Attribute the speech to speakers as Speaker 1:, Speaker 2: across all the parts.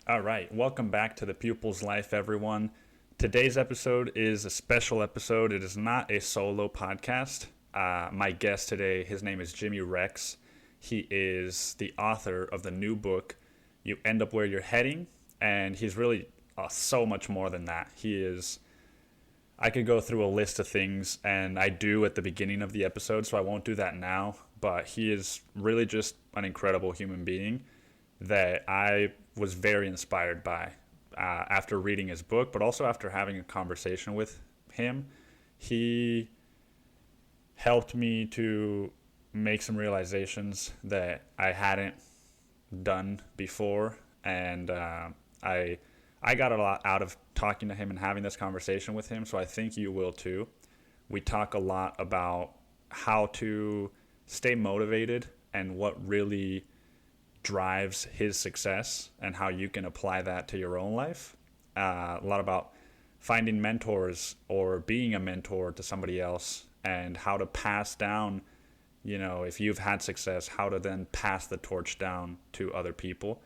Speaker 1: All right, welcome back to the Pupil's Life, everyone. Today's episode is a special episode. It is not a solo podcast. My guest today, his name is Jimmy Rex. He is the author of the new book, You End Up Where You're Heading, and he's really so much more than that. I could go through a list of things, and I do at the beginning of the episode, so I won't do that now, but he is really just an incredible human being that I was very inspired by after reading his book, but also after having a conversation with him. He helped me to make some realizations that I hadn't done before, and I got a lot out of talking to him and having this conversation with him. So I think you will too. We talk a lot about how to stay motivated and what really drives his success and how you can apply that to your own life. A lot about finding mentors or being a mentor to somebody else and how to pass down, if you've had success, how to then pass the torch down to other people.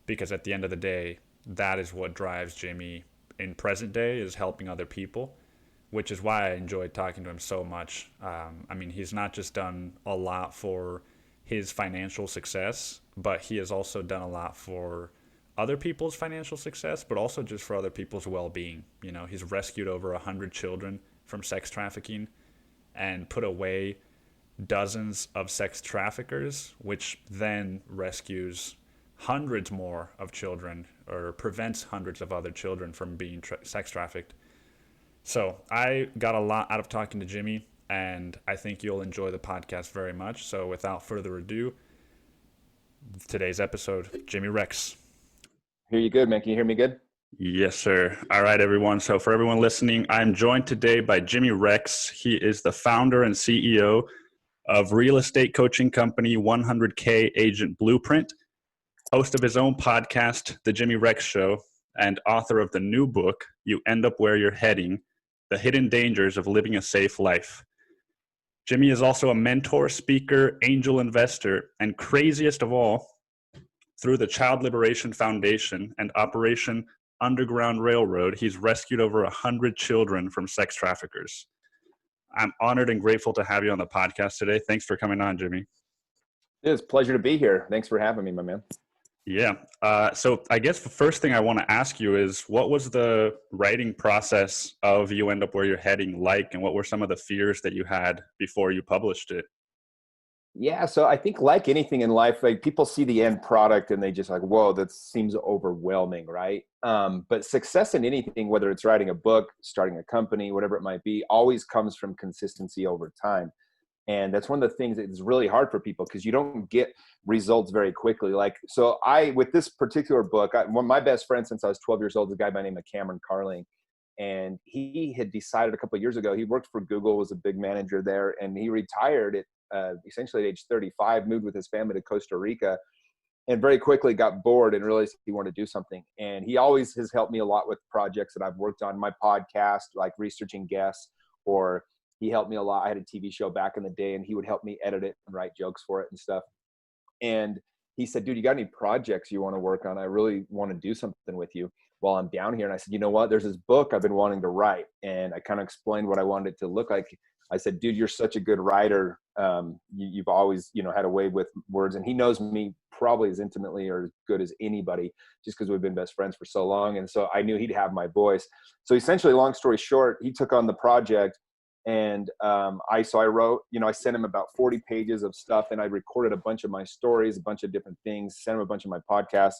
Speaker 1: Because at the end of the day, that is what drives Jimmy in present day, is helping other people, which is why I enjoyed talking to him so much. He's not just done a lot for his financial success, but he has also done a lot for other people's financial success, but also just for other people's well-being. He's rescued over 100 children from sex trafficking and put away dozens of sex traffickers, which then rescues hundreds more of children or prevents hundreds of other children from being sex trafficked. So I got a lot out of talking to Jimmy, and I think you'll enjoy the podcast very much. So without further ado, today's episode, Jimmy Rex.
Speaker 2: Hear you good, man. Can you hear me good?
Speaker 1: Yes, sir. All right, everyone. So for everyone listening, I'm joined today by Jimmy Rex. He is the founder and CEO of real estate coaching company 100K Agent Blueprint, host of his own podcast, The Jimmy Rex Show, and author of the new book, You End Up Where You're Heading, The Hidden Dangers of Living a Safe Life. Jimmy is also a mentor, speaker, angel investor, and craziest of all, through the Child Liberation Foundation and Operation Underground Railroad, he's rescued over 100 children from sex traffickers. I'm honored and grateful to have you on the podcast today. Thanks for coming on, Jimmy.
Speaker 2: It's a pleasure to be here. Thanks for having me, my man.
Speaker 1: Yeah. So I guess the first thing I want to ask you is, what was the writing process of You End Up Where You're Heading like, and what were some of the fears that you had before you published it?
Speaker 2: Yeah, so I think like anything in life, like people see the end product and they just like, whoa, that seems overwhelming, right? But success in anything, whether it's writing a book, starting a company, whatever it might be, always comes from consistency over time. And that's one of the things that is really hard for people because you don't get results very quickly. With this particular book, one of my best friends since I was 12 years old is a guy by the name of Cameron Carling. And he had decided a couple of years ago, he worked for Google, was a big manager there, and he retired at essentially at age 35, moved with his family to Costa Rica, and very quickly got bored and realized he wanted to do something. And he always has helped me a lot with projects that I've worked on, my podcast, like researching guests, or he helped me a lot. I had a TV show back in the day and he would help me edit it and write jokes for it and stuff. And he said, dude, you got any projects you want to work on? I really want to do something with you while I'm down here. And I said, you know what, there's this book I've been wanting to write. And I kind of explained what I wanted it to look like. I said, dude, you're such a good writer. You've always, had a way with words. And he knows me probably as intimately or as good as anybody, just because we've been best friends for so long. And so I knew he'd have my voice. So essentially, long story short, he took on the project. And I wrote, I sent him about 40 pages of stuff, and I recorded a bunch of my stories, a bunch of different things, sent him a bunch of my podcasts.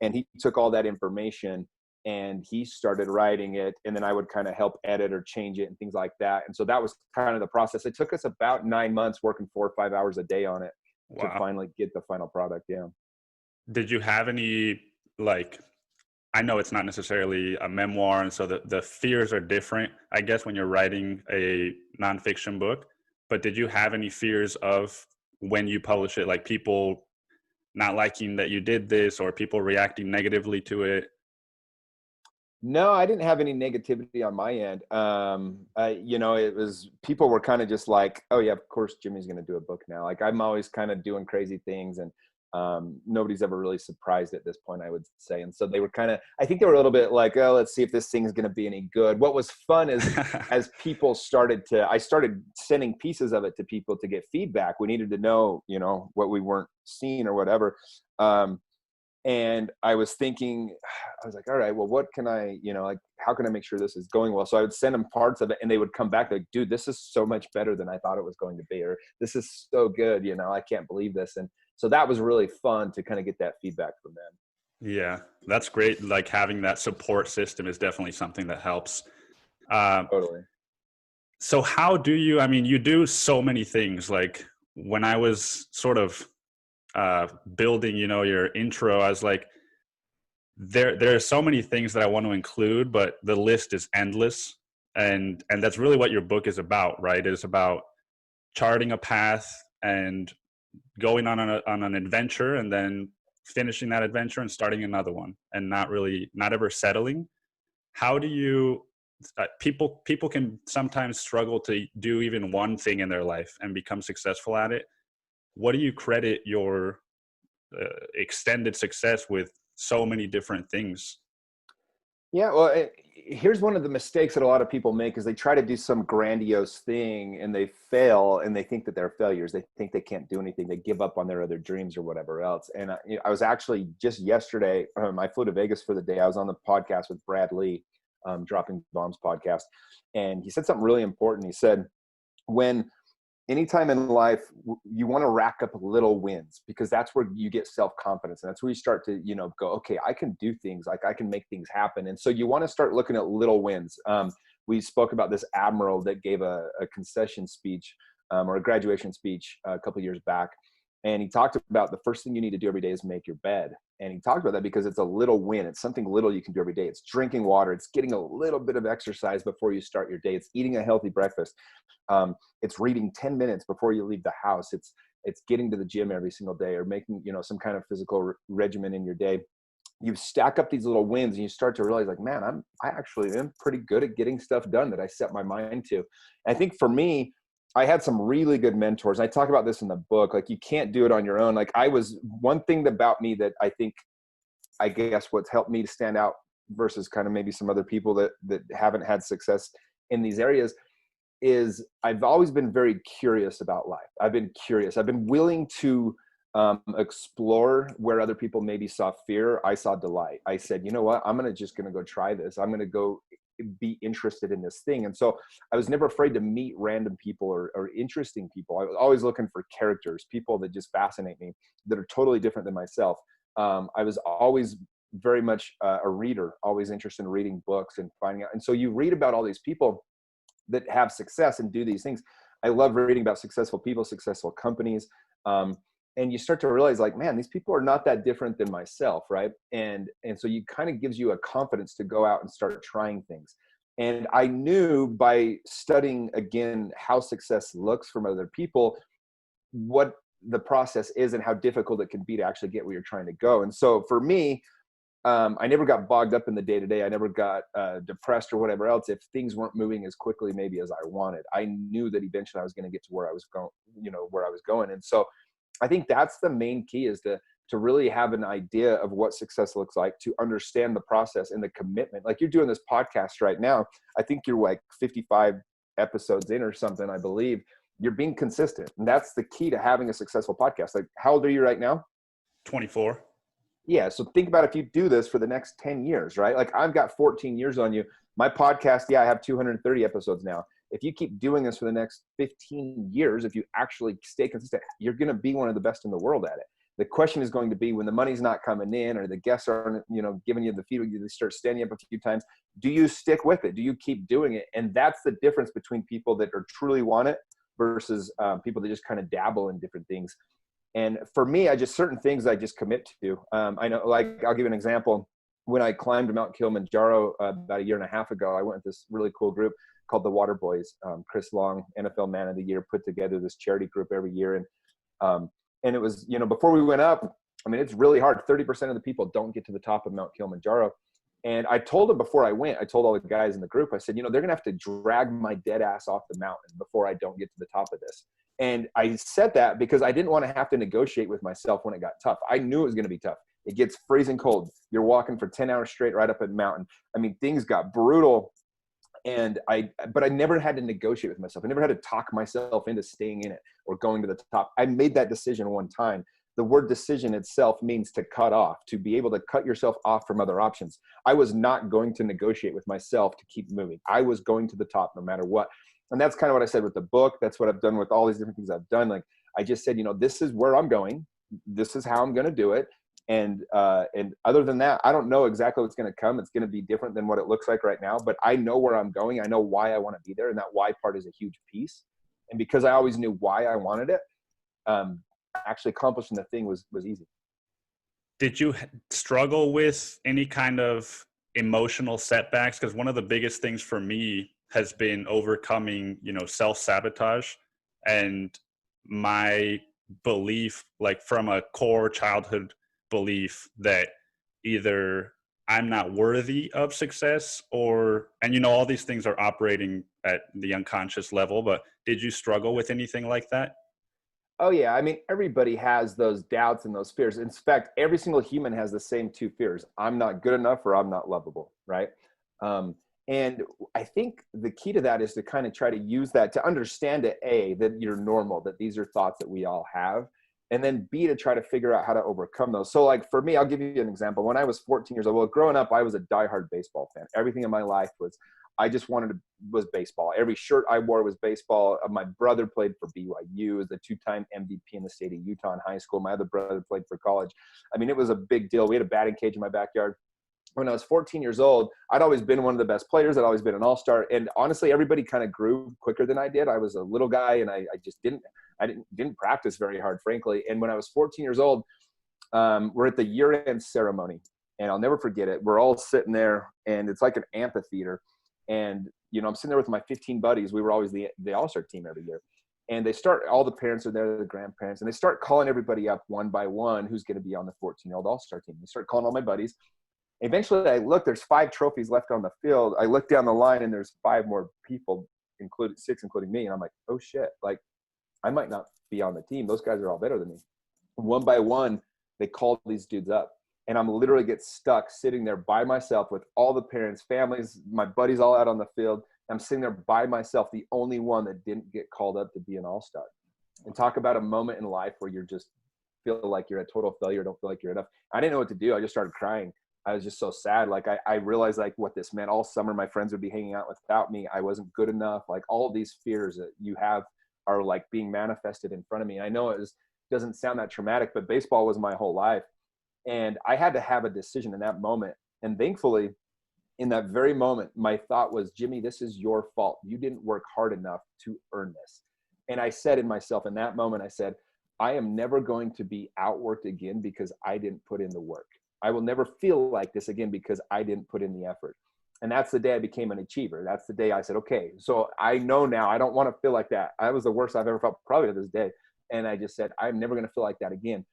Speaker 2: And he took all that information and he started writing it, and then I would kind of help edit or change it and things like that. And so that was kind of the process. It took us about 9 months working 4 or 5 hours a day on it to finally get the final product. Yeah.
Speaker 1: Did you have any, I know it's not necessarily a memoir, and so the fears are different, I guess, when you're writing a nonfiction book, but did you have any fears of when you publish it, like people not liking that you did this or people reacting negatively to it?
Speaker 2: No, I didn't have any negativity on my end. It was, people were kind of just like, oh yeah, of course Jimmy's going to do a book now. Like I'm always kind of doing crazy things. And Nobody's ever really surprised at this point, I would say. And so they were I think they were a little bit like, oh, let's see if this thing's going to be any good. What was fun is as people I started sending pieces of it to people to get feedback. We needed to know, what we weren't seeing or whatever. And I was thinking, I was like, all right, well, what can I, how can I make sure this is going well? So I would send them parts of it and they would come back like, dude, this is so much better than I thought it was going to be, or this is so good. I can't believe this. And so that was really fun to kind of get that feedback from them.
Speaker 1: Yeah, that's great. Like having that support system is definitely something that helps.
Speaker 2: Totally.
Speaker 1: So how do you, you do so many things. Like when I was sort of building, your intro, I was like, there are so many things that I want to include, but the list is endless. And that's really what your book is about, right? It's about charting a path and going on an adventure and then finishing that adventure and starting another one, and not ever settling. How do you, people can sometimes struggle to do even one thing in their life and become successful at it. What do you credit your extended success with so many different things?
Speaker 2: Yeah, well, here's one of the mistakes that a lot of people make is they try to do some grandiose thing and they fail and they think that they're failures. They think they can't do anything. They give up on their other dreams or whatever else. And I was actually just yesterday, I flew to Vegas for the day. I was on the podcast with Brad Lee, Dropping Bombs podcast. And he said something really important. He said, anytime in life, you want to rack up little wins, because that's where you get self-confidence. And that's where you start to, go, okay, I can do things, like I can make things happen. And so you want to start looking at little wins. We spoke about this admiral that gave a concession speech or a graduation speech a couple of years back. And he talked about the first thing you need to do every day is make your bed. And he talked about that because it's a little win. It's something little you can do every day. It's drinking water. It's getting a little bit of exercise before you start your day. It's eating a healthy breakfast. It's reading 10 minutes before you leave the house. It's getting to the gym every single day, or making, some kind of physical regimen in your day. You stack up these little wins and you start to realize like, man, I actually am pretty good at getting stuff done that I set my mind to. And I think for me, I had some really good mentors. I talk about this in the book. Like, you can't do it on your own. Like, one thing about me that I guess what's helped me to stand out versus kind of maybe some other people that haven't had success in these areas is I've always been very curious about life. I've been curious. I've been willing to explore where other people maybe saw fear. I saw delight. I said, you know what? I'm just going to go try this. I'm going to go be interested in this thing. And so I was never afraid to meet random people or interesting people. I was always looking for characters, people that just fascinate me, that are totally different than myself. I was always very much a reader, always interested in reading books and finding out. And so you read about all these people that have success and do these things. I love reading about successful people, successful companies. And you start to realize like, man, these people are not that different than myself, right? And so you kind of gives you a confidence to go out and start trying things. And I knew by studying again how success looks from other people, what the process is and how difficult it can be to actually get where you're trying to go. And so for me, I never got bogged up in the day-to-day. I never got depressed or whatever else if things weren't moving as quickly maybe as I wanted. I knew that eventually I was going to get to where I was going, And so I think that's the main key, is to really have an idea of what success looks like, to understand the process and the commitment. Like, you're doing this podcast right now. I think you're like 55 episodes in or something, I believe. You're being consistent. And that's the key to having a successful podcast. Like, how old are you right now?
Speaker 1: 24.
Speaker 2: Yeah. So think about if you do this for the next 10 years, right? Like, I've got 14 years on you. My podcast, I have 230 episodes now. If you keep doing this for the next 15 years, if you actually stay consistent, you're going to be one of the best in the world at it. The question is going to be, when the money's not coming in or the guests aren't, giving you the feedback, you start standing up a few times, do you stick with it? Do you keep doing it? And that's the difference between people that are truly want it versus people that just kind of dabble in different things. And for me, certain things I just commit to. I know, like, I'll give you an example. When I climbed Mount Kilimanjaro about a year and a half ago, I went with this really cool group called the Water Boys. Chris Long, NFL Man of the Year, put together this charity group every year. And it was, before we went up, it's really hard. 30% of the people don't get to the top of Mount Kilimanjaro. And I told them before I went, I told all the guys in the group, I said, they're going to have to drag my dead ass off the mountain before I don't get to the top of this. And I said that because I didn't want to have to negotiate with myself when it got tough. I knew it was going to be tough. It gets freezing cold. You're walking for 10 hours straight right up a mountain. I mean, things got brutal. But I never had to negotiate with myself. I never had to talk myself into staying in it or going to the top. I made that decision one time. The word decision itself means to cut off, to be able to cut yourself off from other options. I was not going to negotiate with myself to keep moving. I was going to the top no matter what. And that's kind of what I said with the book. That's what I've done with all these different things I've done. Like I just said, this is where I'm going. This is how I'm going to do it. And other than that, I don't know exactly what's going to come. It's going to be different than what it looks like right now, but I know where I'm going. I know why I want to be there. And that why part is a huge piece. And because I always knew why I wanted it, actually accomplishing the thing was easy.
Speaker 1: Did you struggle with any kind of emotional setbacks? Because one of the biggest things for me has been overcoming, self-sabotage and my belief, like from a core childhood belief that either I'm not worthy of success and all these things are operating at the unconscious level, but did you struggle with anything like that?
Speaker 2: Oh yeah. I mean, everybody has those doubts and those fears. In fact, every single human has the same two fears. I'm not good enough or I'm not lovable. Right. And I think the key to that is to kind of try to use that to understand it, A, that you're normal, that these are thoughts that we all have. And then B, to try to figure out how to overcome those. So like for me, I'll give you an example. When I was 14 years old, well, growing up, I was a diehard baseball fan. Everything in my life was baseball. Every shirt I wore was baseball. My brother played for BYU, as a two-time MVP in the state of Utah in high school. My other brother played for college. I mean, it was a big deal. We had a batting cage in my backyard. When I was 14 years old, I'd always been one of the best players. I'd always been an all-star. And honestly, everybody kind of grew quicker than I did. I was a little guy and I just didn't practice very hard, frankly. And when I was 14 years old, we're at the year-end ceremony and I'll never forget it. We're all sitting there and it's like an amphitheater. And, I'm sitting there with my 15 buddies. We were always the all-star team every year. And all the parents are there, the grandparents, and they start calling everybody up one by one who's going to be on the 14-year-old all-star team. They start calling all my buddies. Eventually I look, there's 5 trophies left on the field. I look down the line and there's 5 more people, 6 including me. And I'm like, oh shit, like I might not be on the team. Those guys are all better than me. One by one, they called these dudes up and I'm literally get stuck sitting there by myself with all the parents, families, my buddies all out on the field. I'm sitting there by myself, the only one that didn't get called up to be an all-star. And talk about a moment in life where you're just feel like you're a total failure, don't feel like you're enough. I didn't know what to do. I just started crying. I was just so sad. Like I realized like what this meant. All summer, my friends would be hanging out without me. I wasn't good enough. Like all these fears that you have are like being manifested in front of me. And I know doesn't sound that traumatic, but baseball was my whole life. And I had to have a decision in that moment. And thankfully, in that very moment, my thought was, Jimmy, this is your fault. You didn't work hard enough to earn this. And I said in myself in that moment, I said, I am never going to be outworked again because I didn't put in the work. I will never feel like this again because I didn't put in the effort. And that's the day I became an achiever. That's the day I said, okay, so I know now I don't want to feel like that. I was the worst I've ever felt probably to this day. And I just said, I'm never going to feel like that again.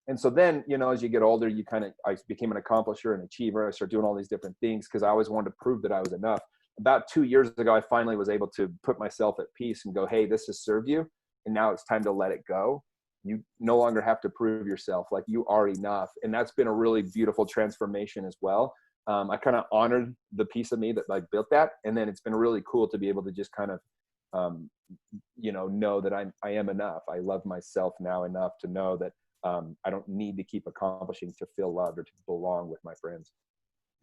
Speaker 2: And so then, as you get older, I became an accomplisher, an achiever. I started doing all these different things because I always wanted to prove that I was enough. About 2 years ago, I finally was able to put myself at peace and go, hey, this has served you. And now it's time to let it go. You no longer have to prove yourself, like you are enough. And that's been a really beautiful transformation as well. I kind of honored the piece of me that like built that. And then it's been really cool to be able to just kind of, know that I am enough. I love myself now enough to know that I don't need to keep accomplishing to feel loved or to belong with my friends.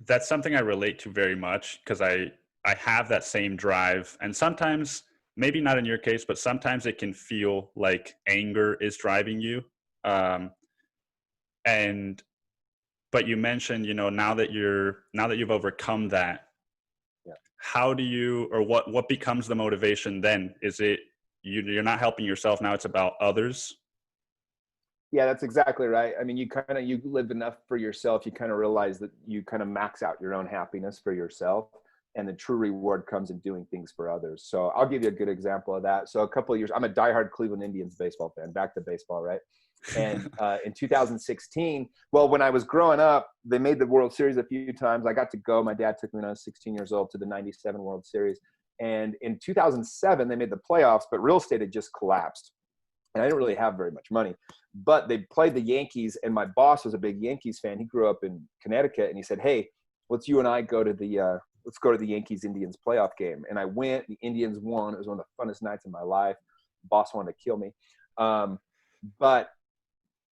Speaker 1: That's something I relate to very much because I have that same drive. And sometimes, maybe not in your case, but sometimes it can feel like anger is driving you. But you mentioned, now that you've overcome that,
Speaker 2: yeah.
Speaker 1: How do you, or what becomes the motivation then? Is it you're not helping yourself now, it's about others?
Speaker 2: Yeah, that's exactly right. I mean, you live enough for yourself. You kind of realize that you kind of max out your own happiness for yourself. And the true reward comes in doing things for others. So I'll give you a good example of that. So a couple of years, I'm a diehard Cleveland Indians baseball fan, back to baseball, right? And in 2016, well, when I was growing up, they made the World Series a few times. I got to go. My dad took me when I was 16 years old to the 97 World Series. And in 2007, they made the playoffs, but real estate had just collapsed. And I didn't really have very much money, but they played the Yankees, and my boss was a big Yankees fan. He grew up in Connecticut, and he said, "Hey, let's you and I go to the Yankees Indians playoff game." And I went. The Indians won. It was one of the funnest nights of my life. The boss wanted to kill me, but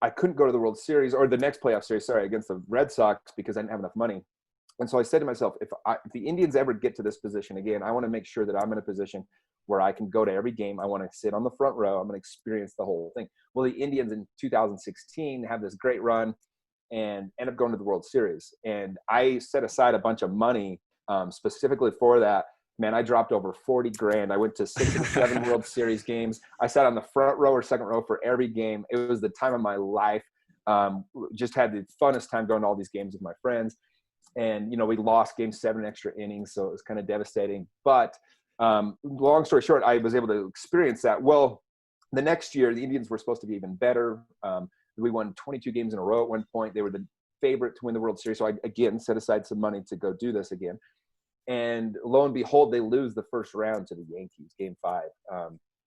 Speaker 2: I couldn't go to the World Series or the next playoff series, against the Red Sox because I didn't have enough money. And so I said to myself, if the Indians ever get to this position again, I want to make sure that I'm in a position where I can go to every game. I want to sit on the front row. I'm going to experience the whole thing. Well, the Indians in 2016 have this great run and end up going to the World Series. And I set aside a bunch of money specifically for that. Man, I dropped over 40 grand. I went to 6 or 7 World Series games. I sat on the front row or second row for every game. It was the time of my life. Just had the funnest time going to all these games with my friends. And, we lost game 7 extra innings, so it was kind of devastating. But long story short, I was able to experience that. Well, the next year, the Indians were supposed to be even better. We won 22 games in a row at one point. They were the favorite to win the World Series. So I, again, set aside some money to go do this again. And lo and behold, they lose the first round to the Yankees, game 5.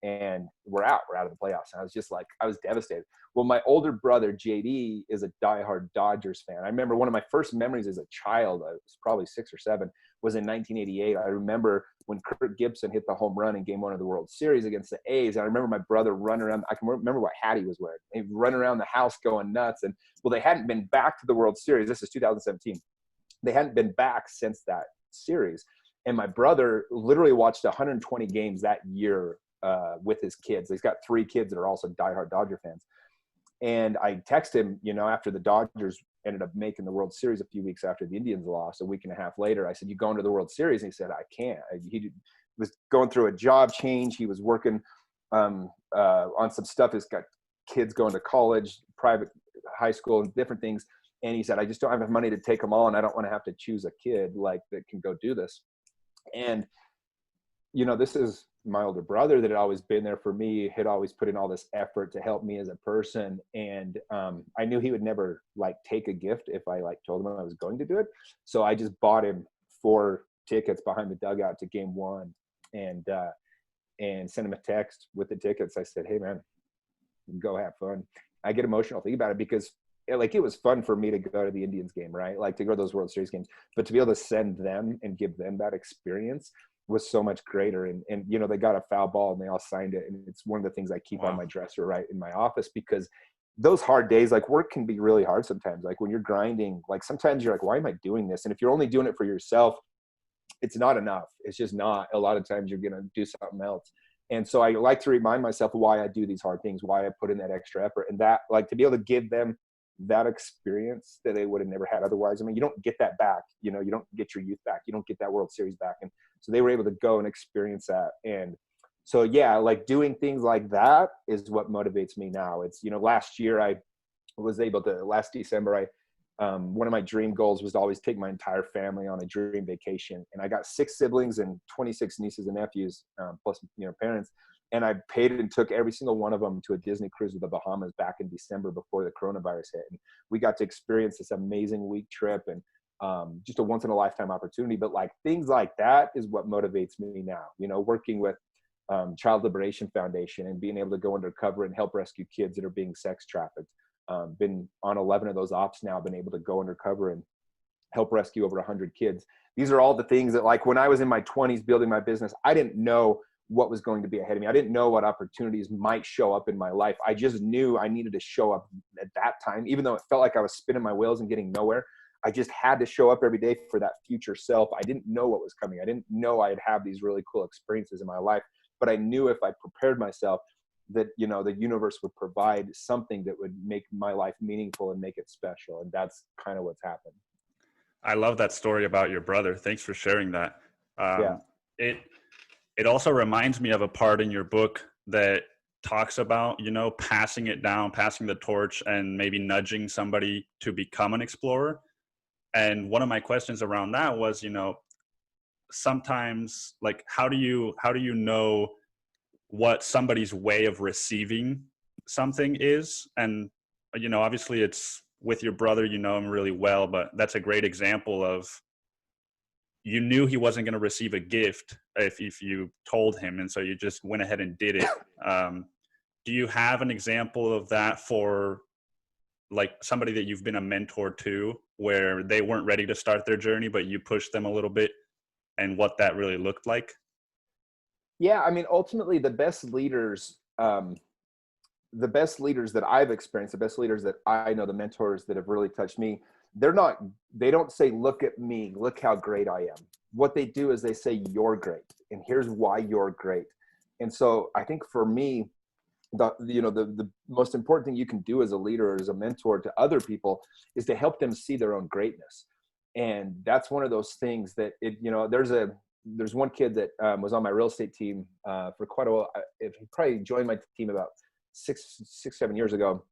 Speaker 2: And we're out of the playoffs. And I was just like, I was devastated. Well, my older brother, JD, is a diehard Dodgers fan. I remember one of my first memories as a child, I was probably 6 or 7, was in 1988. I remember when Kirk Gibson hit the home run in game 1 of the World Series against the A's. And I remember my brother running around. I can remember what hat he was wearing. He'd run around the house going nuts. And well, they hadn't been back to the World Series. This is 2017. They hadn't been back since that series. And my brother literally watched 120 games that year with his kids. He's got 3 kids that are also diehard Dodger fans. And I texted him, after the Dodgers ended up making the World Series a few weeks after the Indians lost, a week and a half later, I said, "You going to the World Series?" And he said, "I can't." He was going through a job change. He was working on some stuff. He's got kids going to college, private high school, and different things. And he said, "I just don't have enough money to take them all, and I don't want to have to choose a kid that can go do this." And, this is my older brother that had always been there for me, had always put in all this effort to help me as a person. And I knew he would never take a gift if I told him I was going to do it. So I just bought him 4 tickets behind the dugout to game 1 and sent him a text with the tickets. I said, "Hey man, go have fun." I get emotional thinking about it because it was fun for me to go to the Indians game, right? To go to those World Series games, but to be able to send them and give them that experience was so much greater. And they got a foul ball and they all signed it. And it's one of the things I keep on my dresser right in my office, because those hard days, work can be really hard sometimes. When you're grinding, sometimes you're like, why am I doing this? And if you're only doing it for yourself, it's not enough. It's just not. A lot of times you're going to do something else. And so I like to remind myself why I do these hard things, why I put in that extra effort, and that to be able to give them that experience that they would have never had otherwise. I mean, you don't get that back. You don't get your youth back. You don't get that World Series back. And so they were able to go and experience that. And so, yeah, doing things like that is what motivates me now. It's, last year last December, one of my dream goals was to always take my entire family on a dream vacation. And I got 6 siblings and 26 nieces and nephews, plus, parents. And I paid and took every single one of them to a Disney cruise to the Bahamas back in December before the coronavirus hit. And we got to experience this amazing week trip and just a once in a lifetime opportunity. But things like that is what motivates me now, working with Child Liberation Foundation and being able to go undercover and help rescue kids that are being sex trafficked. Been on 11 of those ops now, been able to go undercover and help rescue over 100 kids. These are all the things that when I was in my 20s building my business, I didn't know what was going to be ahead of me. I didn't know what opportunities might show up in my life. I just knew I needed to show up at that time, even though it felt like I was spinning my wheels and getting nowhere. I just had to show up every day for that future self. I didn't know what was coming. I didn't know I'd have these really cool experiences in my life, but I knew if I prepared myself that, the universe would provide something that would make my life meaningful and make it special. And that's kind of what's happened.
Speaker 1: I love that story about your brother. Thanks for sharing that.
Speaker 2: Yeah.
Speaker 1: It also reminds me of a part in your book that talks about, passing it down, passing the torch, and maybe nudging somebody to become an explorer. And one of my questions around that was, sometimes how do you know what somebody's way of receiving something is? And, obviously it's with your brother, you know him really well, but that's a great example of you knew he wasn't going to receive a gift if you told him, and so you just went ahead and did it. Do you have an example of that for like somebody that you've been a mentor to, where they weren't ready to start their journey, but you pushed them a little bit, and what that really looked like?
Speaker 2: Yeah, I mean, ultimately, the best leaders that I've experienced, the best leaders that I know, the mentors that have really touched me, they don't say, look at me, look how great I am. What they do is they say, you're great, and here's why you're great. And so I think for me, the most important thing you can do as a leader or as a mentor to other people is to help them see their own greatness. And that's one of those things that there's one kid that was on my real estate team for quite a while. He probably joined my team about 7 years ago.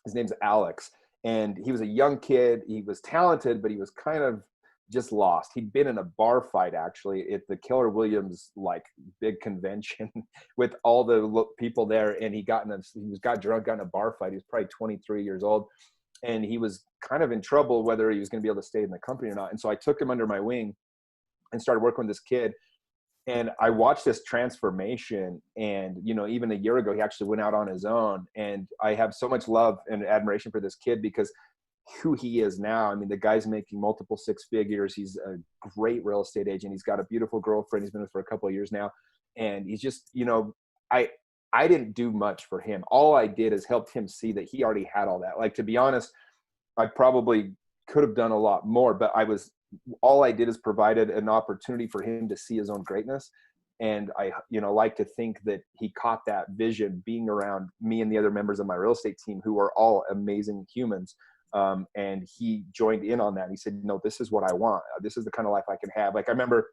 Speaker 2: His name's Alex, and he was a young kid. He was talented, but he was kind of just lost. He'd been in a bar fight actually at the Keller Williams like big convention with all the people there, and he got drunk, got in a bar fight. He was probably 23 years old, and he was kind of in trouble whether he was going to be able to stay in the company or not. And so I took him under my wing and started working with this kid. And I watched this transformation. And, even a year ago, he actually went out on his own. And I have so much love and admiration for this kid because who he is now. I mean, the guy's making multiple six figures. He's a great real estate agent. He's got a beautiful girlfriend he's been with for a couple of years now. And he's just, I didn't do much for him. All I did is helped him see that he already had all that. Like, to be honest, I probably could have done a lot more, but all I did is provided an opportunity for him to see his own greatness. And I, like to think that he caught that vision being around me and the other members of my real estate team who are all amazing humans. And he joined in on that. He said, no, this is what I want. This is the kind of life I can have. Like, I remember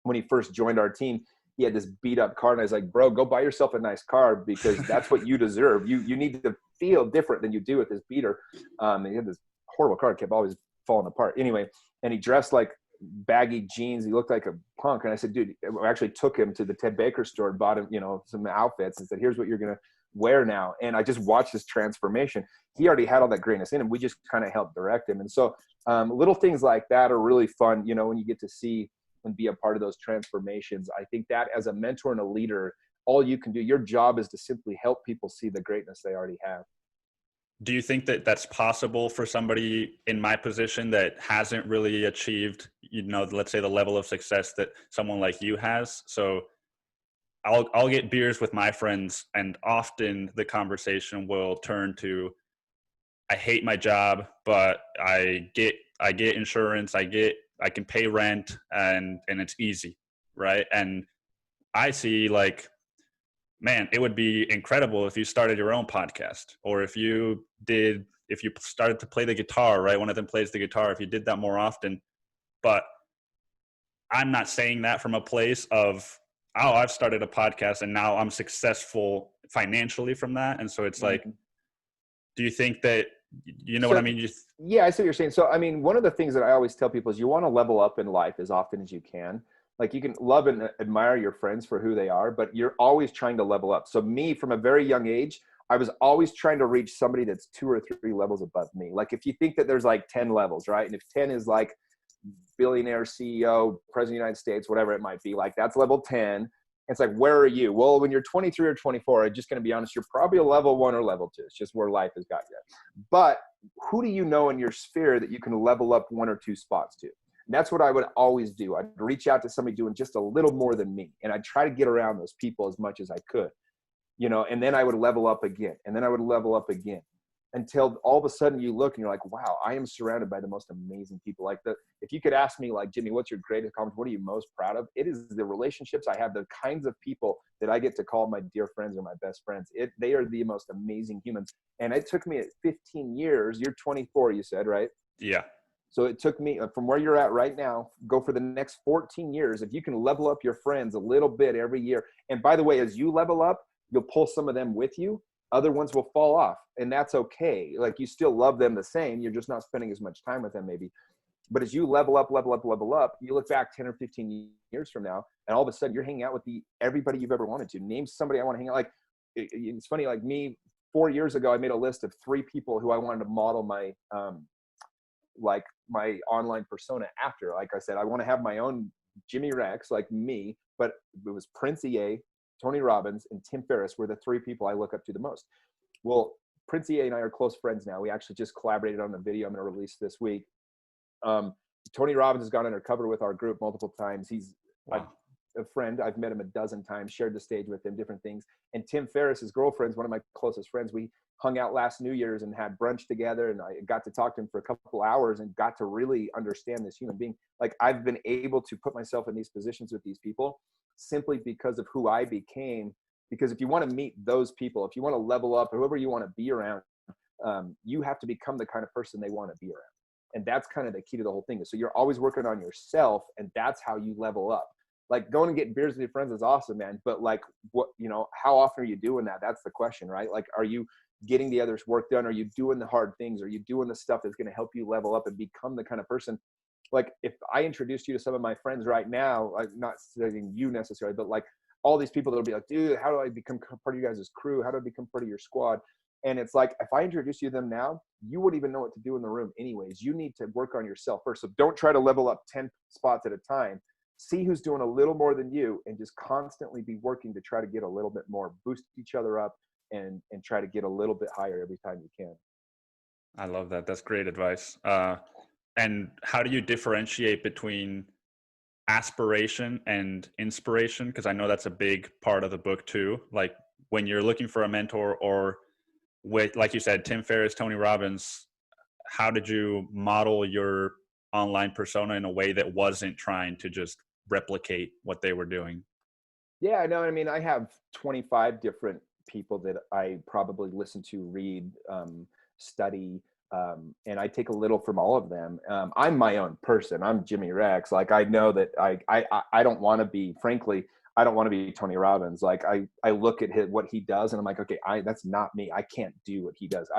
Speaker 2: when he first joined our team, he had this beat up car, and I was like, bro, go buy yourself a nice car because that's what you deserve. You need to feel different than you do with this beater. And he had this horrible car, kept always falling apart. Anyway, and he dressed like baggy jeans. He looked like a punk. And I said, dude, I actually took him to the Ted Baker store and bought him, some outfits and said, here's what you're going to wear now. And I just watched this transformation. He already had all that greatness in him. We just kind of helped direct him. And so little things like that are really fun, when you get to see and be a part of those transformations. I think that as a mentor and a leader, all you can do, your job is to simply help people see the greatness they already have.
Speaker 1: Do you think that that's possible for somebody in my position that hasn't really achieved, let's say the level of success that someone like you has? So I'll get beers with my friends, and often the conversation will turn to, I hate my job, but I get insurance, I can pay rent, and it's easy, right? And I see, like, man, it would be incredible if you started your own podcast, or if you started to play the guitar, right? One of them plays the guitar, if you did that more often. But I'm not saying that from a place of, oh, I've started a podcast and now I'm successful financially from that. And so it's like, do you think that, what I mean?
Speaker 2: Yeah, I see what you're saying. So, I mean, one of the things that I always tell people is you want to level up in life as often as you can. Like, you can love and admire your friends for who they are, but you're always trying to level up. So me, from a very young age, I was always trying to reach somebody that's 2 or 3 levels above me. Like, if you think that there's like 10 levels, right? And if 10 is like billionaire CEO, president of the United States, whatever it might be, like, that's level 10. It's like, where are you? Well, when you're 23 or 24, I'm just going to be honest, you're probably a level 1 or level 2. It's just where life has got you. But who do you know in your sphere that you can level up 1 or 2 spots to? And that's what I would always do. I'd reach out to somebody doing just a little more than me. And I'd try to get around those people as much as I could, and then I would level up again. And then I would level up again until all of a sudden you look and you're like, wow, I am surrounded by the most amazing people. Like, if you could ask me, like, Jimmy, what's your greatest accomplishment? What are you most proud of? It is the relationships I have, the kinds of people that I get to call my dear friends or my best friends. They are the most amazing humans. And it took me 15 years. You're 24, you said, right?
Speaker 1: Yeah.
Speaker 2: So it took me from where you're at right now, go for the next 14 years. If you can level up your friends a little bit every year. And by the way, as you level up, you'll pull some of them with you. Other ones will fall off, and that's okay. Like, you still love them the same. You're just not spending as much time with them maybe. But as you level up, you look back 10 or 15 years from now, and all of a sudden you're hanging out with everybody you've ever wanted to. Name somebody I want to hang out. Like, it's funny, like me, 4 years ago, I made a list of 3 people who I wanted to model my online persona after. Like I said, I want to have my own Jimmy Rex, like me, but it was Prince EA, Tony Robbins, and Tim Ferriss were the three people I look up to the most. Well, Prince EA and I are close friends now. We actually just collaborated on a video I'm going to release this week. Tony Robbins has gone undercover with our group multiple times. He's a friend. I've met him a dozen times, shared the stage with him, different things. And Tim Ferriss, his girlfriend's one of my closest friends. We hung out last New Year's and had brunch together, and I got to talk to him for a couple hours and got to really understand this human being. Like, I've been able to put myself in these positions with these people simply because of who I became. Because if you want to meet those people, if you want to level up, whoever you want to be around, you have to become the kind of person they want to be around. And that's kind of the key to the whole thing. So you're always working on yourself, and that's how you level up. Like, going and getting beers with your friends is awesome, man. But like, what, how often are you doing that? That's the question, right? Like, are you getting the others' work done? Are you doing the hard things? Are you doing the stuff that's going to help you level up and become the kind of person? Like, if I introduced you to some of my friends right now, like, not saying you necessarily, but like all these people that'll be like, dude, how do I become part of you guys' crew? How do I become part of your squad? And it's like, if I introduce you to them now, you wouldn't even know what to do in the room anyways. You need to work on yourself first. So don't try to level up 10 spots at a time. See who's doing a little more than you, and just constantly be working to try to get a little bit more, boost each other up, and try to get a little bit higher every time you can.
Speaker 1: I love that. That's great advice. And how do you differentiate between aspiration and inspiration? Because I know that's a big part of the book too. Like, when you're looking for a mentor, or with, like you said, Tim Ferriss, Tony Robbins, how did you model your online persona in a way that wasn't trying to just replicate what they were doing?
Speaker 2: Yeah, no, I mean, I have 25 different people that I probably listen to, read, study, and I take a little from all of them. I'm my own person. I'm Jimmy Rex. Like, I know that I don't want to be, frankly, I don't want to be Tony Robbins. Like, I look at what he does, and I'm like, okay, that's not me. I can't do what he does.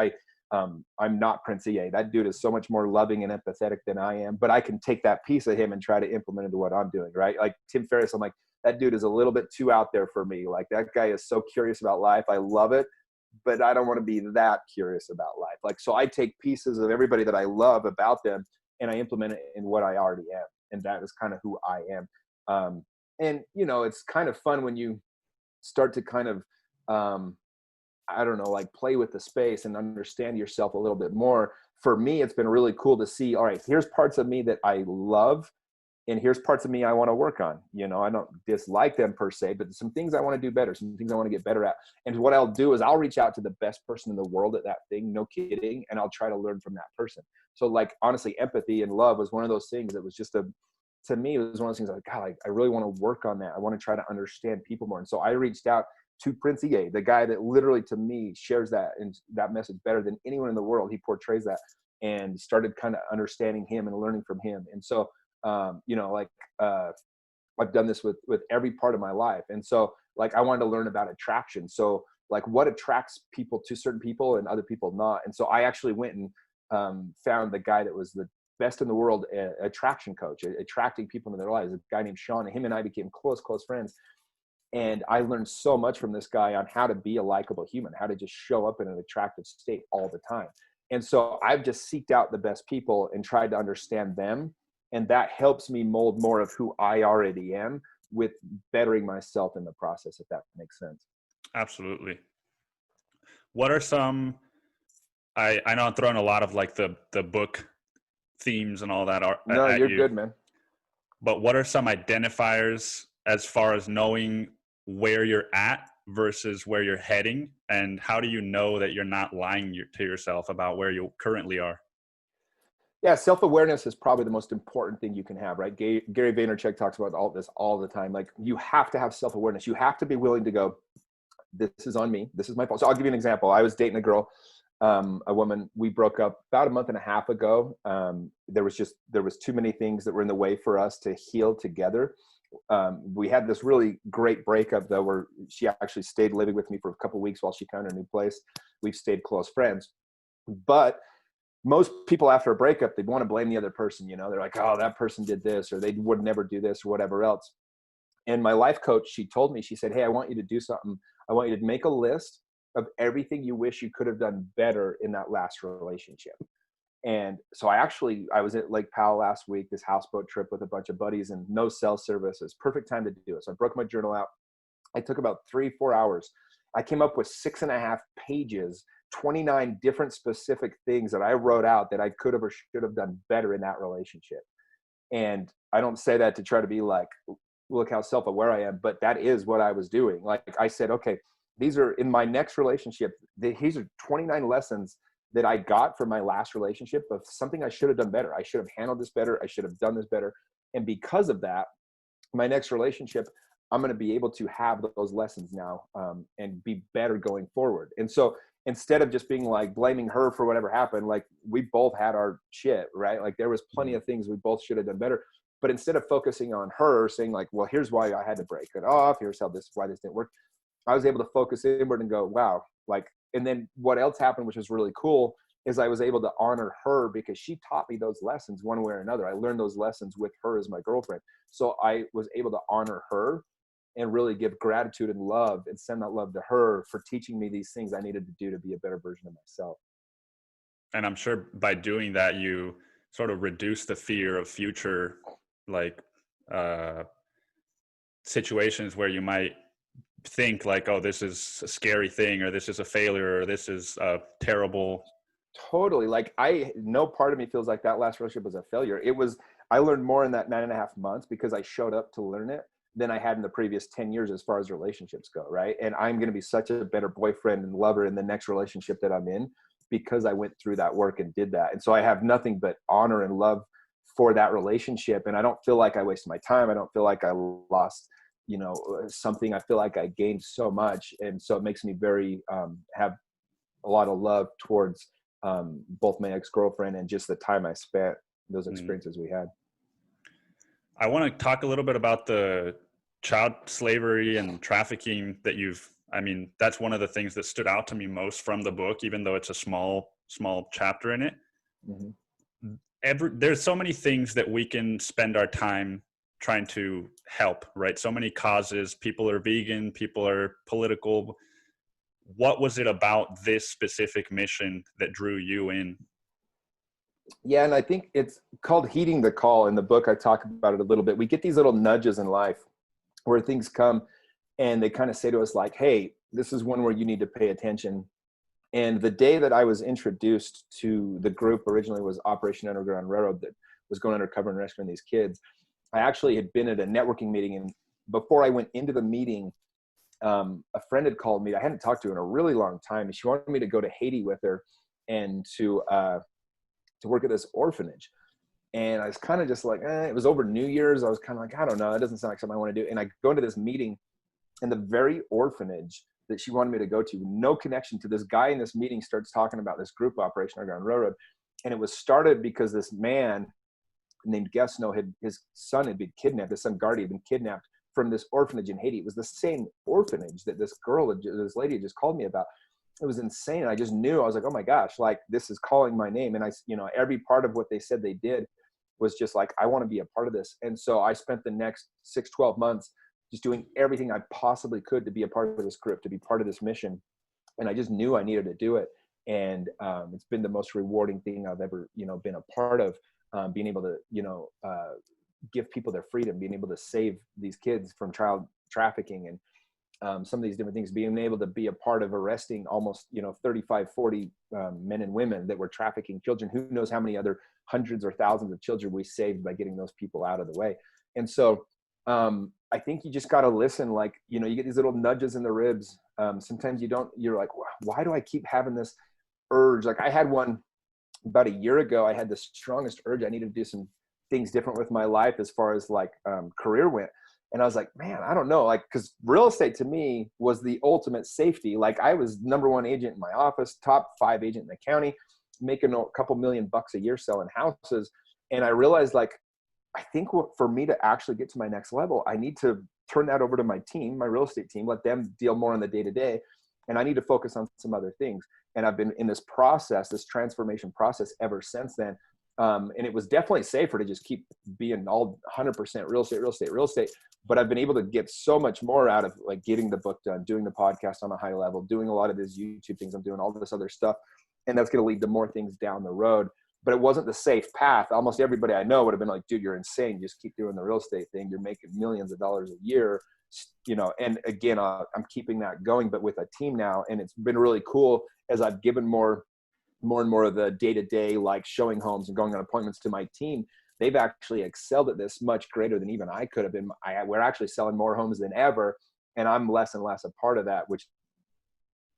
Speaker 2: I'm not Prince EA. That dude is so much more loving and empathetic than I am, but I can take that piece of him and try to implement into what I'm doing, right? Like Tim Ferriss, I'm like, that dude is a little bit too out there for me. Like, that guy is so curious about life. I love it, but I don't want to be that curious about life. Like, so I take pieces of everybody that I love about them, and I implement it in what I already am. And that is kind of who I am. And, it's kind of fun when you start to kind of, I don't know, like, play with the space and understand yourself a little bit more. For me, it's been really cool to see, all right, here's parts of me that I love, and here's parts of me I want to work on. I don't dislike them per se, but some things I want to do better, some things I want to get better at. And what I'll do is I'll reach out to the best person in the world at that thing, no kidding, and I'll try to learn from that person. So, like, honestly, empathy and love was one of those things that was just to me, it was one of those things like, God, I really want to work on that. I want to try to understand people more. And so I reached out to Prince EA, the guy that literally, to me, shares that and that message better than anyone in the world. He portrays that, and started kind of understanding him and learning from him. And so, I've done this with every part of my life. And so, like, I wanted to learn about attraction. So, like, what attracts people to certain people and other people not. And so I actually went and found the guy that was the best in the world attraction coach, attracting people into their lives, a guy named Sean. And him and I became close friends. And I learned so much from this guy on how to be a likable human, how to just show up in an attractive state all the time. And so I've just seeked out the best people and tried to understand them. And that helps me mold more of who I already am, with bettering myself in the process, if that makes sense.
Speaker 1: Absolutely. What are some, I know I'm throwing a lot of like the book themes and all that
Speaker 2: No,
Speaker 1: at
Speaker 2: you're
Speaker 1: you,
Speaker 2: good, man.
Speaker 1: but what are some identifiers as far as knowing where you're at versus where you're heading? And how do you know that you're not lying to yourself about where you currently are?
Speaker 2: Yeah, self-awareness is probably the most important thing you can have, right? Gary Vaynerchuk talks about all this all the time. Like, you have to have self-awareness. You have to be willing to go, this is on me. This is my fault. So I'll give you an example. I was dating a girl, a woman. We broke up about a month and a half ago. There was too many things that were in the way for us to heal together. We had this really great breakup, though, where she actually stayed living with me for a couple of weeks while she found a new place. We've stayed close friends. But most people after a breakup, they want to blame the other person. They're like, oh, that person did this, or they would never do this, or whatever else. And my life coach, she told me, she said, hey, I want you to do something. I want you to make a list of everything you wish you could have done better in that last relationship. And so I was at Lake Powell last week, this houseboat trip with a bunch of buddies, and no cell service. It was perfect time to do it. So I broke my journal out. I took about 3-4 hours. I came up with 6.5 pages, 29 different specific things that I wrote out that I could have or should have done better in that relationship. And I don't say that to try to be like, look how self-aware I am, but that is what I was doing. Like I said, okay, these are in my next relationship. These are 29 lessons that I got from my last relationship of something I should have done better. I should have handled this better. I should have done this better. And because of that, my next relationship, I'm going to be able to have those lessons now and be better going forward. And so instead of just being like blaming her for whatever happened, like we both had our shit, right? Like there was plenty of things we both should have done better. But instead of focusing on her saying like, well, here's why I had to break it off. Here's why this didn't work. I was able to focus inward and go, wow. Like, and then what else happened, which was really cool, is I was able to honor her because she taught me those lessons one way or another. I learned those lessons with her as my girlfriend. So I was able to honor her and really give gratitude and love and send that love to her for teaching me these things I needed to do to be a better version of myself.
Speaker 1: And I'm sure by doing that, you sort of reduce the fear of future, like, situations where you might think like, oh, this is a scary thing, or this is a failure, or this is a terrible.
Speaker 2: Totally. Like no part of me feels like that last relationship was a failure. I learned more in that 9.5 months because I showed up to learn it than I had in the previous 10 years as far as relationships go. Right. And I'm going to be such a better boyfriend and lover in the next relationship that I'm in because I went through that work and did that. And so I have nothing but honor and love for that relationship. And I don't feel like I wasted my time. I don't feel like I lost, something. I feel like I gained so much. And so it makes me very, have a lot of love towards both my ex-girlfriend and just the time I spent, those experiences we had.
Speaker 1: I want to talk a little bit about the child slavery and trafficking that that's one of the things that stood out to me most from the book, even though it's a small chapter in it. There's so many things that we can spend our time trying to help, right? So many causes. People are vegan, people are political. What was it about this specific mission that drew you in?
Speaker 2: Yeah, and I think it's called heeding the call. In the book, I talk about it a little bit. We get these little nudges in life where things come and they kind of say to us like, hey, this is one where you need to pay attention. And the day that I was introduced to the group originally was Operation Underground Railroad that was going undercover and rescuing these kids. I actually had been at a networking meeting, and before I went into the meeting, a friend had called me. I hadn't talked to her in a really long time, and she wanted me to go to Haiti with her and to work at this orphanage. And I was kind of just like, it was over New Year's. I was kind of like, I don't know. It doesn't sound like something I want to do. And I go into this meeting, and the very orphanage that she wanted me to go to, no connection to this guy in this meeting, starts talking about this group, Operation Underground Railroad. And it was started because this man named Gasno, his son had been kidnapped. His son Gardy had been kidnapped from this orphanage in Haiti. It was the same orphanage that this lady had just called me about. It was insane. I just knew, I was like, oh my gosh, like this is calling my name. And every part of what they said they did was just like, I want to be a part of this. And so I spent the next 6-12 months just doing everything I possibly could to be a part of this group, to be part of this mission. And I just knew I needed to do it. And it's been the most rewarding thing I've ever, been a part of, being able to, give people their freedom, being able to save these kids from child trafficking and some of these different things, being able to be a part of arresting almost, 35, 40 men and women that were trafficking children. Who knows how many other hundreds or thousands of children we saved by getting those people out of the way. And so I think you just got to listen. Like, you get these little nudges in the ribs. Sometimes you're like, why do I keep having this urge? Like I had one about a year ago. I had the strongest urge. I needed to do some things different with my life as far as like career went. And I was like, man, I don't know. Like, cause real estate to me was the ultimate safety. Like I was #1 agent in my office, top 5 agent in the county, making a couple $1 million a year selling houses. And I realized like, I think for me to actually get to my next level, I need to turn that over to my team, my real estate team, let them deal more on the day-to-day. And I need to focus on some other things. And I've been in this process, this transformation process ever since then. And it was definitely safer to just keep being all 100% real estate. But I've been able to get so much more out of like getting the book done, doing the podcast on a high level, doing a lot of these YouTube things. I'm doing all this other stuff. And that's going to lead to more things down the road. but it wasn't the safe path. Almost everybody I know would have been like, dude, you're insane. Just keep doing the real estate thing. You're making millions of dollars a year, you know? And again, I'm keeping that going, but with a team now. And it's been really cool as I've given more and more of the day-to-day, like showing homes and going on appointments to my team. They've actually excelled at this much greater than even I could have been. We're actually selling more homes than ever. And I'm less and less a part of that, which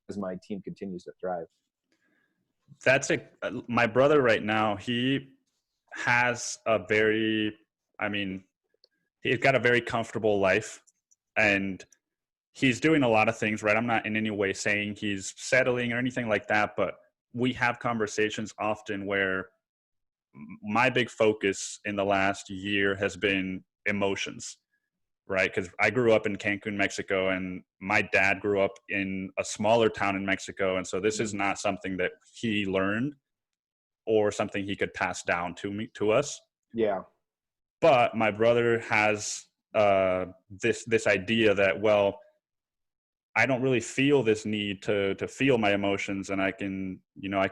Speaker 2: as my team continues to thrive.
Speaker 1: My brother right now, he has he's got a very comfortable life, and he's doing a lot of things, right? I'm not in any way saying he's settling or anything like that, but we have conversations often where my big focus in the last year has been emotions, right? Because I grew up in Cancun, Mexico, and my dad grew up in a smaller town in Mexico. And so this is not something that he learned or something he could pass down to us.
Speaker 2: Yeah.
Speaker 1: But my brother has this idea that, well, I don't really feel this need to feel my emotions, and I can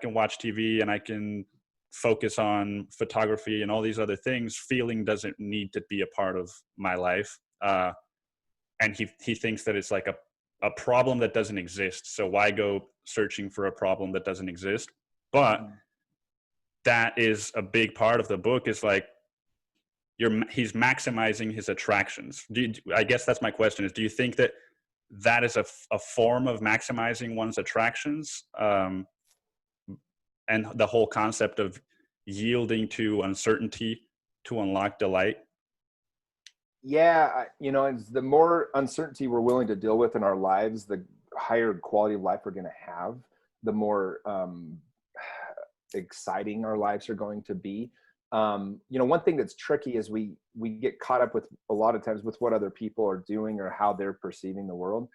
Speaker 1: watch TV and I can focus on photography and all these other things. Feeling doesn't need to be a part of my life. And he thinks that it's like a problem that doesn't exist. So why go searching for a problem that doesn't exist? But that is a big part of the book, is like, he's maximizing his attractions. I guess that's my question, is do you think that is a form of maximizing one's attractions, and the whole concept of yielding to uncertainty to unlock delight?
Speaker 2: Yeah, it's the more uncertainty we're willing to deal with in our lives, the higher quality of life we're going to have, the more exciting our lives are going to be. One thing that's tricky is we get caught up with a lot of times with what other people are doing or how they're perceiving the world.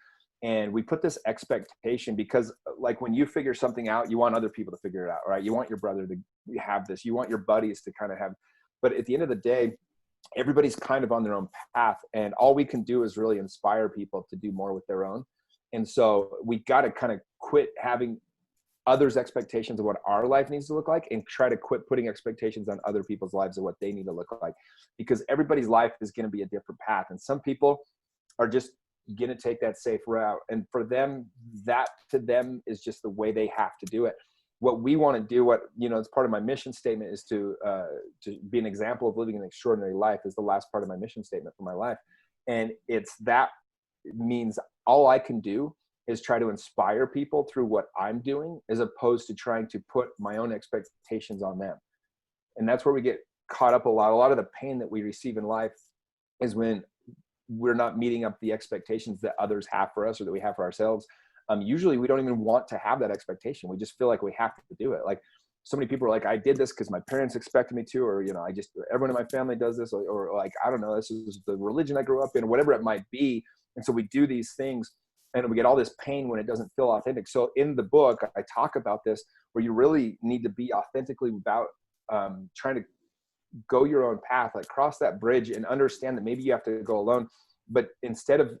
Speaker 2: And we put this expectation because, like, when you figure something out, you want other people to figure it out, right? You want your brother to have this, you want your buddies to kind of have, but at the end of the day, everybody's kind of on their own path, and all we can do is really inspire people to do more with their own. And so we got to kind of quit having others' expectations of what our life needs to look like, and try to quit putting expectations on other people's lives of what they need to look like, because everybody's life is going to be a different path. And some people are just going to take that safe route. And for them, that to them is just the way they have to do it. What we want to do, it's part of my mission statement, is to be an example of living an extraordinary life, is the last part of my mission statement for my life. And it means all I can do is try to inspire people through what I'm doing, as opposed to trying to put my own expectations on them. And that's where we get caught up a lot. A lot of the pain that we receive in life is when we're not meeting up the expectations that others have for us or that we have for ourselves. Usually we don't even want to have that expectation. We just feel like we have to do it. Like, so many people are like, I did this because my parents expected me to, or, everyone in my family does this, or like, I don't know, this is the religion I grew up in, or whatever it might be. And so we do these things and we get all this pain when it doesn't feel authentic. So in the book, I talk about this, where you really need to be authentically about trying to go your own path, like cross that bridge and understand that maybe you have to go alone. But instead of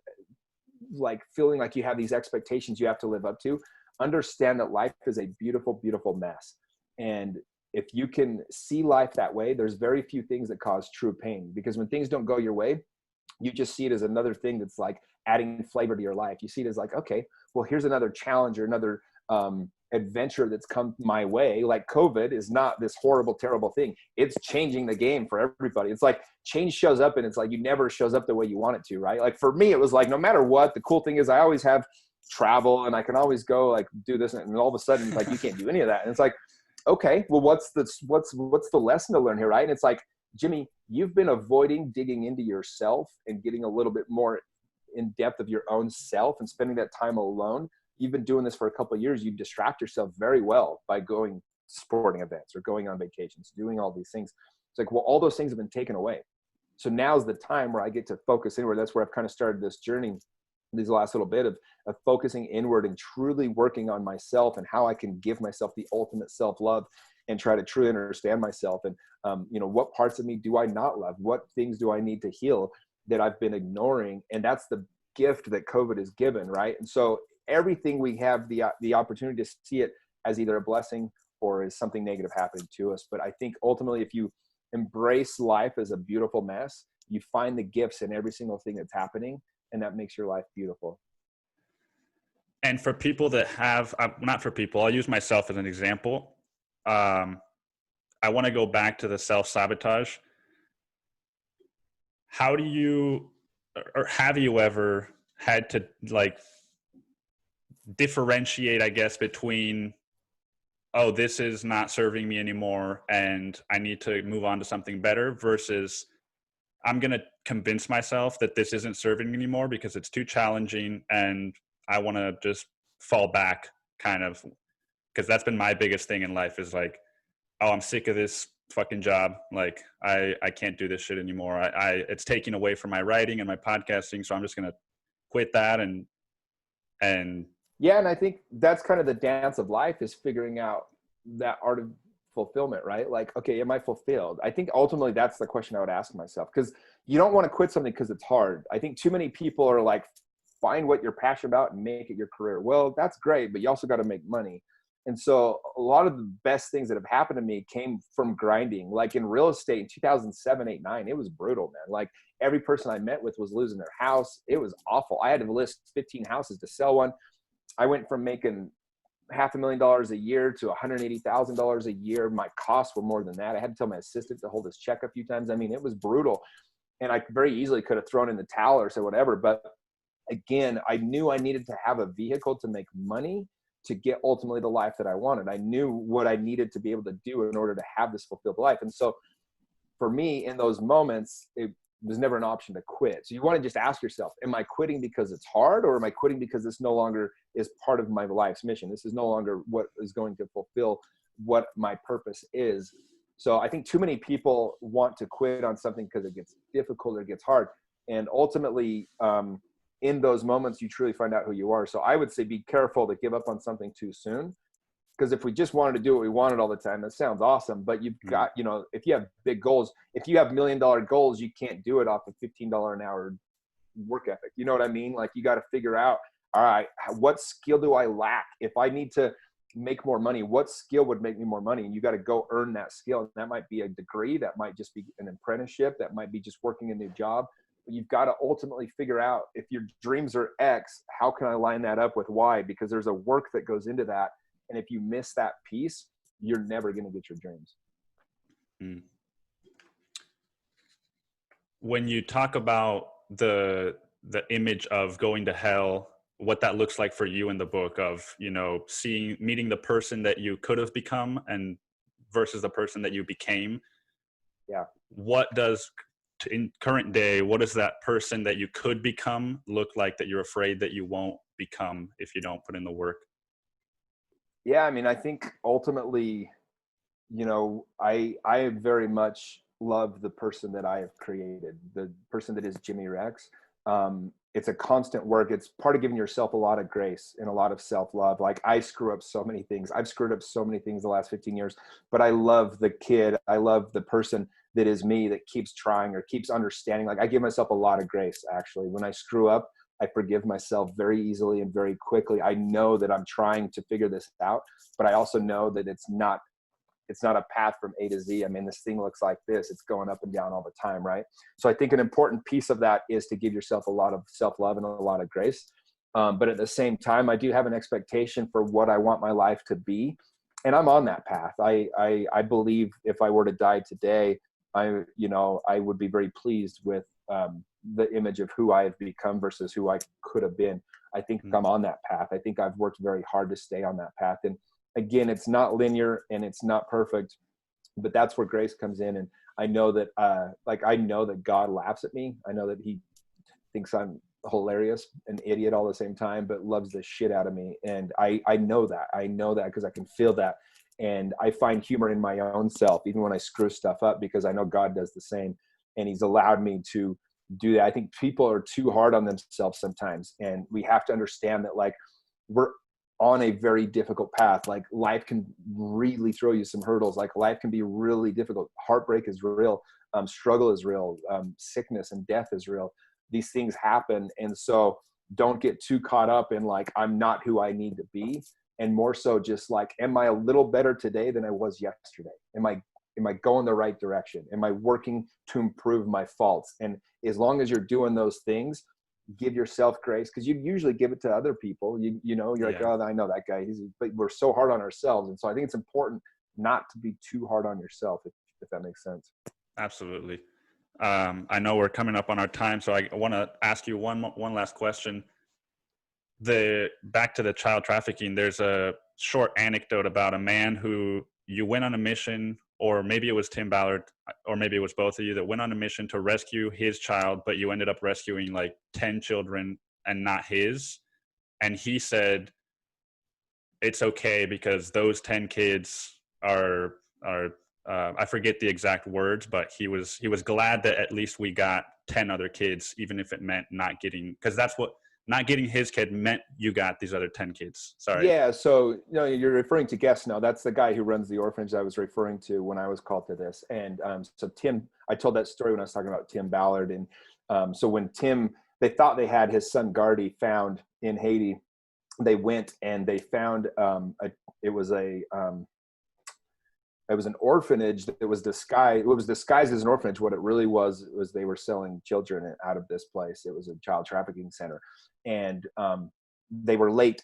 Speaker 2: like feeling like you have these expectations you have to live up to, understand that life is a beautiful, beautiful mess. And if you can see life that way, there's very few things that cause true pain, because when things don't go your way, you just see it as another thing that's like adding flavor to your life. You see it as like, okay, well, here's another challenge or another adventure that's come my way. Like, COVID is not this horrible, terrible thing. It's changing the game for everybody. It's like change shows up, and it's like, you never shows up the way you want it to, right? Like for me, it was like, no matter what, the cool thing is I always have travel and I can always go like do this. And all of a sudden, like, you can't do any of that. And it's like, okay, well, what's the lesson to learn here, right? And it's like, Jimmy, you've been avoiding digging into yourself and getting a little bit more in depth of your own self and spending that time alone. You've been doing this for a couple of years. You distract yourself very well by going sporting events or going on vacations, doing all these things. It's like, well, all those things have been taken away. So now's the time where I get to focus inward. That's where I've kind of started this journey, these last little bit of focusing inward and truly working on myself and how I can give myself the ultimate self-love and try to truly understand myself. And, what parts of me do I not love? What things do I need to heal that I've been ignoring? And that's the gift that COVID has given, right? And so everything we have the opportunity to see it as either a blessing or is something negative happening to us. But I think ultimately, if you embrace life as a beautiful mess, you find the gifts in every single thing that's happening, and that makes your life beautiful.
Speaker 1: And for people that have, not for people, I'll use myself as an example. I want to go back to the self-sabotage. How do you, or have you ever had to like differentiate, I guess, between, oh, this is not serving me anymore and I need to move on to something better, versus I'm going to convince myself that this isn't serving me anymore because it's too challenging and I want to just fall back, kind of, because that's been my biggest thing in life is like, oh, I'm sick of this fucking job. Like I can't do this shit anymore. It's taking away from my writing and my podcasting. So I'm just going to quit that. And
Speaker 2: yeah. And I think that's kind of the dance of life, is figuring out that art of fulfillment, right? Like, okay, am I fulfilled? I think ultimately that's the question I would ask myself, because you don't want to quit something because it's hard. I think too many people are like, find what you're passionate about and make it your career. Well, that's great, but you also got to make money. And so a lot of the best things that have happened to me came from grinding. Like in real estate in 2007, 8, 9, it was brutal, man. Like every person I met with was losing their house. It was awful. I had to list 15 houses to sell one. I went from making $500,000 a year to $180,000 a year. My costs were more than that. I had to tell my assistant to hold his check a few times. I mean, it was brutal. And I very easily could have thrown in the towel or said whatever. But again, I knew I needed to have a vehicle to make money to get ultimately the life that I wanted. I knew what I needed to be able to do in order to have this fulfilled life. And so for me, in those moments, it was never an option to quit. So you want to just ask yourself, am I quitting because it's hard, or am I quitting because this no longer is part of my life's mission? This is no longer what is going to fulfill what my purpose is. So I think too many people want to quit on something because it gets difficult or it gets hard. And ultimately, in those moments, you truly find out who you are. So I would say be careful to give up on something too soon. Because if we just wanted to do what we wanted all the time, that sounds awesome. But you've got, you know, if you have big goals, if you have $1 million goals, you can't do it off of $15 an hour work ethic. You know what I mean? Like you got to figure out, all right, what skill do I lack? If I need to make more money, what skill would make me more money? And you got to go earn that skill. And that might be a degree. That might just be an apprenticeship. That might be just working a new job. But you've got to ultimately figure out, if your dreams are X, how can I line that up with Y? Because there's a work that goes into that. And if you miss that piece, you're never going to get your dreams.
Speaker 1: When you talk about the image of going to hell, what that looks like for you in the book of, you know, meeting the person that you could have become and versus the person that you became.
Speaker 2: Yeah.
Speaker 1: What does, in current day, what does that person that you could become look like that you're afraid that you won't become if you don't put in the work?
Speaker 2: Yeah, I mean, I think ultimately, you know, I very much love the person that I have created, the person that is Jimmy Rex. It's a constant work. It's part of giving yourself a lot of grace and a lot of self-love. Like I screw up so many things. I've screwed up so many things the last 15 years, but I love the kid. I love the person that is me, that keeps trying or keeps understanding. Like I give myself a lot of grace, actually. When I screw up, I forgive myself very easily and very quickly. I know that I'm trying to figure this out, but I also know that it's not a path from A to Z. I mean, this thing looks like this. It's going up and down all the time, right? So I think an important piece of that is to give yourself a lot of self-love and a lot of grace. But at the same time, I do have an expectation for what I want my life to be. And I'm on that path. I believe if I were to die today, I would be very pleased with the image of who I have become versus who I could have been. I think I'm on that path. I think I've worked very hard to stay on that path. And again, it's not linear and it's not perfect, but that's where grace comes in. And I know that, I know that God laughs at me. I know that he thinks I'm hilarious, an idiot all the same time, but loves the shit out of me. And I know that because I can feel that. And I find humor in my own self, even when I screw stuff up, because I know God does the same. And he's allowed me to do that. I think people are too hard on themselves sometimes. And we have to understand that, like, we're on a very difficult path. Like life can really throw you some hurdles. Like life can be really difficult. Heartbreak is real. Struggle is real. Sickness and death is real. These things happen. And so don't get too caught up in like, I'm not who I need to be. and more so just like, am I a little better today than I was yesterday? Am I going the right direction? Am I working to improve my faults? And as long as you're doing those things, give yourself grace, because you usually give it to other people. You're like, oh, I know that guy. But we're so hard on ourselves. And so I think it's important not to be too hard on yourself, if that makes sense.
Speaker 1: Absolutely. I know we're coming up on our time, so I want to ask you one last question. Back to the child trafficking, there's a short anecdote about a man who you went on a mission, or maybe it was Tim Ballard, or maybe it was both of you, that went on a mission to rescue his child, but you ended up rescuing like 10 children and not his. And he said, it's okay because those 10 kids are I forget the exact words, but he was glad that at least we got 10 other kids, even if it meant not getting, because that's what not getting his kid meant, you got these other 10 kids. Sorry.
Speaker 2: Yeah. So, you're referring to Guess now. That's the guy who runs the orphanage I was referring to when I was called to this. And so Tim, I told that story when I was talking about Tim Ballard. And so when they thought they had his son Gardy found in Haiti, they went and they found it was an orphanage that was disguised. It was disguised as an orphanage. What it really was they were selling children out of this place. It was a child trafficking center. And they were late.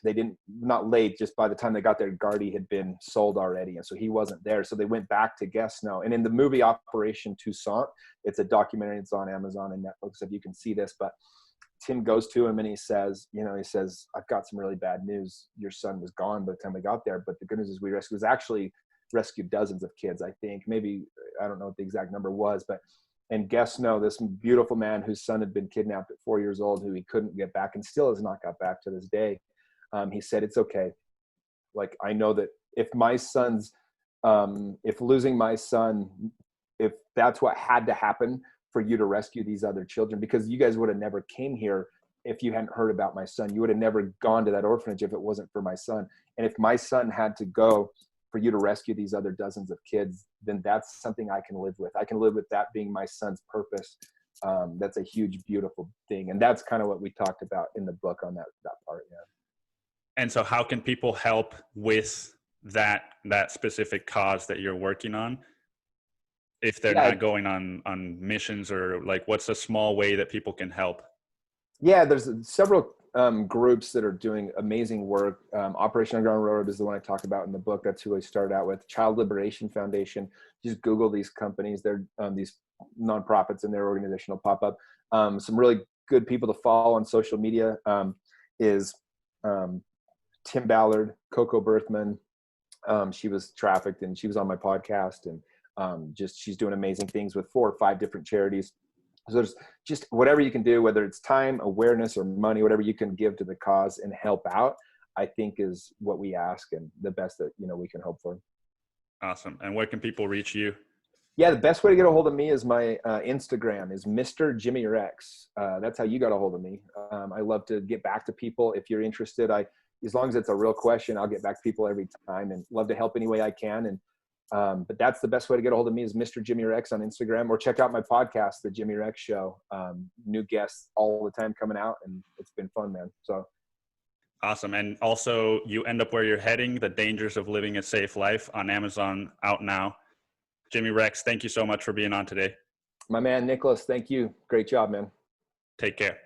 Speaker 2: Not late, just by the time they got there, Gardy had been sold already. And so he wasn't there. So they went back to Guess Now. And in the movie Operation Toussaint, it's a documentary. It's on Amazon and Netflix if you can see this. But Tim goes to him and he says, I've got some really bad news. Your son was gone by the time we got there. But the good news is we rescued dozens of kids, I think. Maybe, I don't know what the exact number was, and Guess No, this beautiful man whose son had been kidnapped at 4 years old, who he couldn't get back and still has not got back to this day. He said, it's okay. Like, I know that if losing my son, if that's what had to happen for you to rescue these other children, because you guys would have never came here if you hadn't heard about my son. You would have never gone to that orphanage if it wasn't for my son. And if my son had to go for you to rescue these other dozens of kids, then that's something I can live with. I can live with that being my son's purpose. That's a huge, beautiful thing. And that's kind of what we talked about in the book on that part. Yeah.
Speaker 1: And so how can people help with that specific cause that you're working on if they're not going on missions, or like, what's a small way that people can help?
Speaker 2: Yeah, there's several groups that are doing amazing work. Operation Underground Railroad is the one I talk about in the book. That's who I started out with. Child Liberation Foundation. Just Google these companies. They're these nonprofits, and their organization will pop up. Some really good people to follow on social media is Tim Ballard, Coco Berthman. She was trafficked, and she was on my podcast, and she's doing amazing things with 4 or 5 different charities. So there's just whatever you can do, whether it's time, awareness, or money, whatever you can give to the cause and help out, I think is what we ask, and the best that we can hope for.
Speaker 1: Awesome. And where can people reach you?
Speaker 2: Yeah, the best way to get a hold of me is my Instagram is Mr. Jimmy Rex. That's how you got a hold of me. I love to get back to people. If you're interested, as long as it's a real question, I'll get back to people every time, and love to help any way I can. And but that's the best way to get a hold of me is Mr. Jimmy Rex on Instagram, or check out my podcast, The Jimmy Rex Show. New guests all the time coming out, and it's been fun, man. So
Speaker 1: awesome. And also, You End Up Where You're Heading, The Dangers of Living a Safe Life, on Amazon, out now. Jimmy Rex, thank you so much for being on today.
Speaker 2: My man, Nicholas, thank you. Great job, man.
Speaker 1: Take care.